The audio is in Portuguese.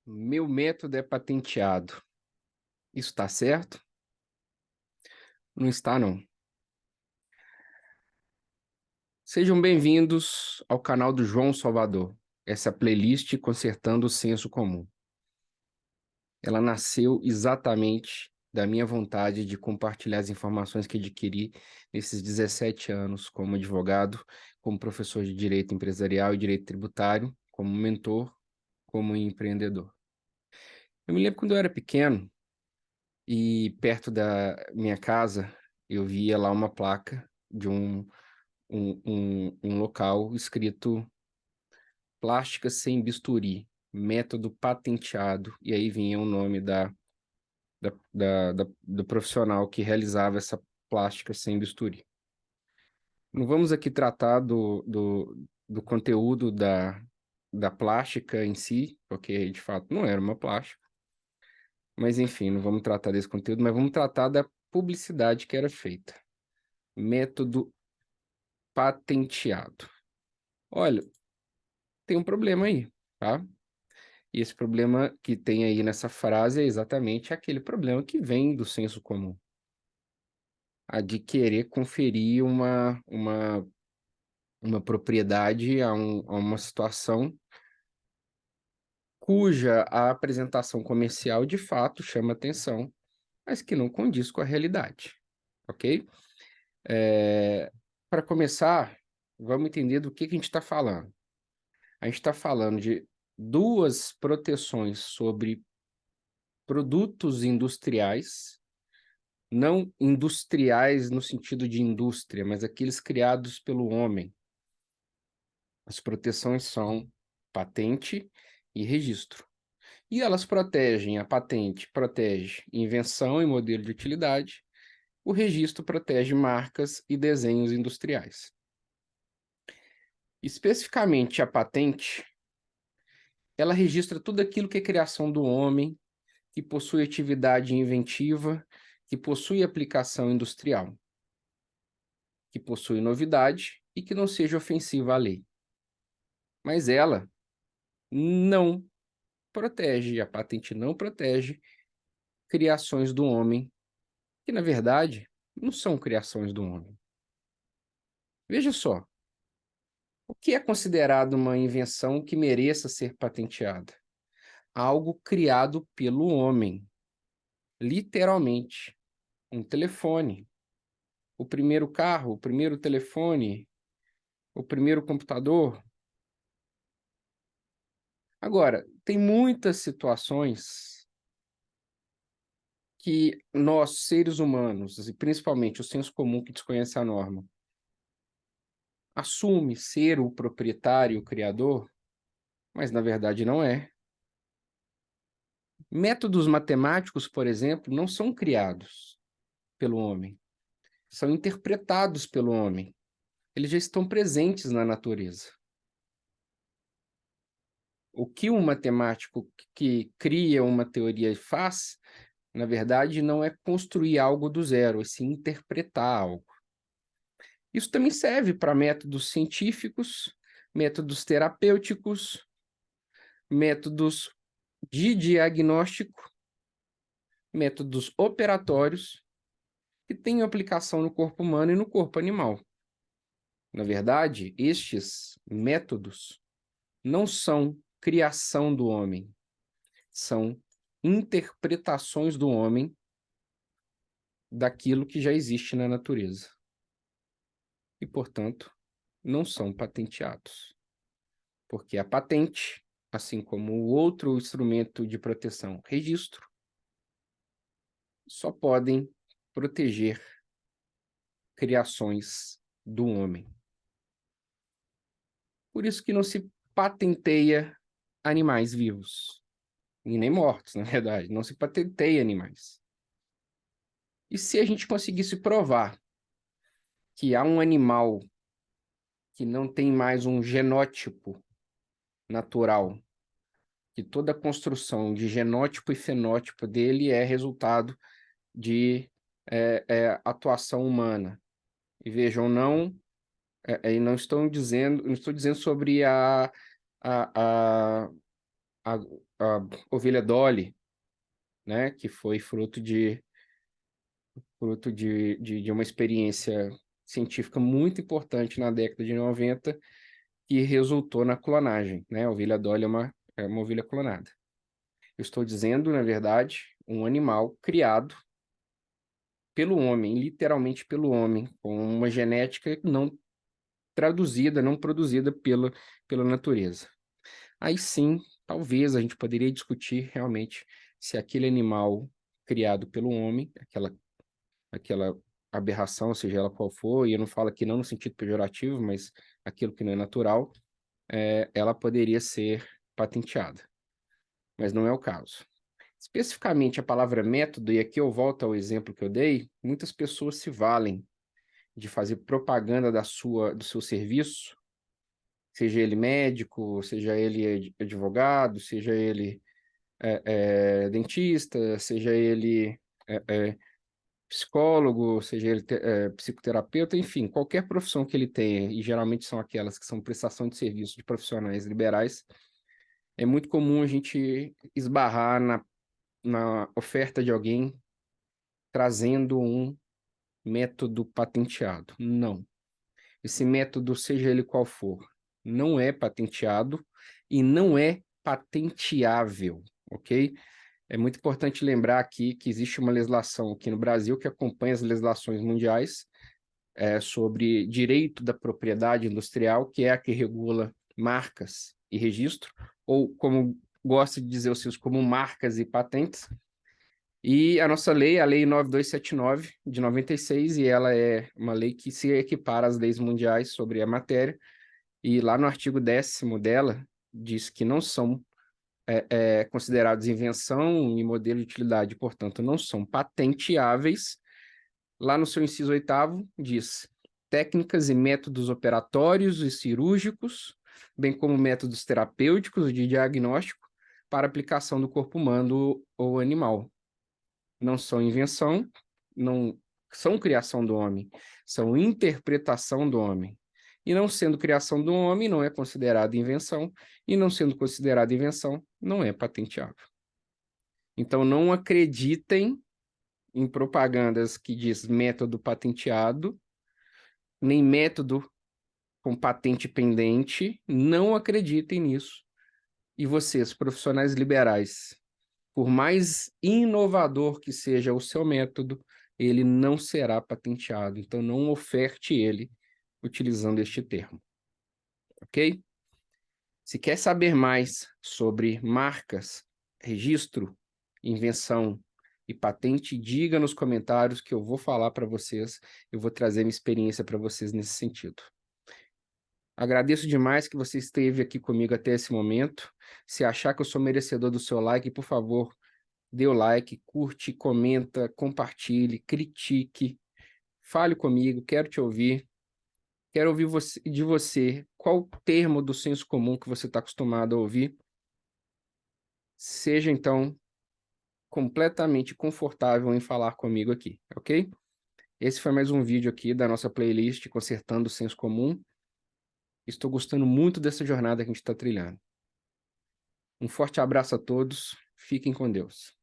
Meu método é patenteado. Isso está certo? Não está, não. Sejam bem-vindos ao canal do João Salvador, essa playlist Consertando o Senso Comum. Ela nasceu exatamente da minha vontade de compartilhar as informações que adquiri nesses 17 anos como advogado, como professor de direito empresarial e direito tributário, como mentor, como empreendedor. Eu me lembro quando eu era pequeno, e perto da minha casa, eu via lá uma placa de um local escrito plástica sem bisturi, método patenteado, e aí vinha o nome do profissional que realizava essa plástica sem bisturi. Não vamos aqui tratar do conteúdo da plástica em si, porque de fato não era uma plástica, mas enfim, não vamos tratar desse conteúdo, mas vamos tratar da publicidade que era feita. Método patenteado. Olha, tem um problema aí, tá? E esse problema que tem aí nessa frase é exatamente aquele problema que vem do senso comum. A de querer conferir uma propriedade a uma situação cuja a apresentação comercial de fato chama atenção, mas que não condiz com a realidade, ok? Para começar, vamos entender do que a gente está falando. A gente está falando de duas proteções sobre produtos industriais, não industriais no sentido de indústria, mas aqueles criados pelo homem. As proteções são patente e registro. E elas protegem, a patente protege invenção e modelo de utilidade, o registro protege marcas e desenhos industriais. Especificamente a patente, ela registra tudo aquilo que é criação do homem, que possui atividade inventiva, que possui aplicação industrial, que possui novidade e que não seja ofensiva à lei. Mas ela não protege, a patente não protege criações do homem, que na verdade não são criações do homem. Veja só, o que é considerado uma invenção que mereça ser patenteada? Algo criado pelo homem, literalmente. Um telefone, o primeiro carro, o primeiro telefone, o primeiro computador. Agora, tem muitas situações que nós, seres humanos, e principalmente o senso comum que desconhece a norma, assume ser o proprietário, o criador, mas na verdade não é. Métodos matemáticos, por exemplo, não são criados pelo homem, são interpretados pelo homem. Eles já estão presentes na natureza. O que um matemático que cria uma teoria faz, na verdade, não é construir algo do zero, é sim interpretar algo. Isso também serve para métodos científicos, métodos terapêuticos, métodos de diagnóstico, métodos operatórios, que têm aplicação no corpo humano e no corpo animal. Na verdade, estes métodos não são criação do homem, são interpretações do homem daquilo que já existe na natureza. E, portanto, não são patenteados. Porque a patente, assim como o outro instrumento de proteção, registro, só podem proteger criações do homem. Por isso que não se patenteia animais vivos, e nem mortos, na verdade, não se patenteia animais. E se a gente conseguisse provar que há um animal que não tem mais um genótipo natural, que toda a construção de genótipo e fenótipo dele é resultado de atuação humana. E vejam, não estou dizendo sobre a a ovelha Dolly, né, que foi fruto de uma experiência científica muito importante na década de 90, que resultou na clonagem, né? A ovelha Dolly é uma ovelha clonada. Eu estou dizendo, na verdade, um animal criado pelo homem, literalmente pelo homem, com uma genética não traduzida, não produzida pela natureza. Aí sim, talvez a gente poderia discutir realmente se aquele animal criado pelo homem, aquela aberração, seja ela qual for, e eu não falo aqui não no sentido pejorativo, mas aquilo que não é natural, ela poderia ser patenteada. Mas não é o caso. Especificamente a palavra método, e aqui eu volto ao exemplo que eu dei, muitas pessoas se valem de fazer propaganda do seu serviço, seja ele médico, seja ele advogado, seja ele dentista, seja ele psicólogo, seja ele psicoterapeuta, enfim, qualquer profissão que ele tenha, e geralmente são aquelas que são prestação de serviço de profissionais liberais, é muito comum a gente esbarrar na oferta de alguém trazendo um método patenteado. Não. Esse método, seja ele qual for, não é patenteado e não é patenteável, ok? É muito importante lembrar aqui que existe uma legislação aqui no Brasil que acompanha as legislações mundiais sobre direito da propriedade industrial, que é a que regula marcas e registro, ou como gosta de dizer os seus, como marcas e patentes. E a nossa lei, a Lei 9279, de 96, e ela é uma lei que se equipara às leis mundiais sobre a matéria, e lá no artigo 10º dela, diz que não são considerados invenção e modelo de utilidade, portanto, não são patenteáveis. Lá no seu inciso 8º, diz técnicas e métodos operatórios e cirúrgicos, bem como métodos terapêuticos de diagnóstico para aplicação do corpo humano ou animal. Não são invenção, não são criação do homem, são interpretação do homem. E não sendo criação do homem, não é considerado invenção, e não sendo considerado invenção, não é patenteável. Então, não acreditem em propagandas que diz método patenteado, nem método com patente pendente, não acreditem nisso. E vocês, profissionais liberais, por mais inovador que seja o seu método, ele não será patenteado. Então, não oferte ele utilizando este termo. Ok? Se quer saber mais sobre marcas, registro, invenção e patente, diga nos comentários que eu vou falar para vocês, eu vou trazer minha experiência para vocês nesse sentido. Agradeço demais que você esteve aqui comigo até esse momento. Se achar que eu sou merecedor do seu like, por favor, dê o like, curte, comenta, compartilhe, critique, fale comigo, quero te ouvir. Quero ouvir de você qual termo do senso comum que você está acostumado a ouvir. Seja, então, completamente confortável em falar comigo aqui, ok? Esse foi mais um vídeo aqui da nossa playlist Consertando o Senso Comum. Estou gostando muito dessa jornada que a gente está trilhando. Um forte abraço a todos. Fiquem com Deus.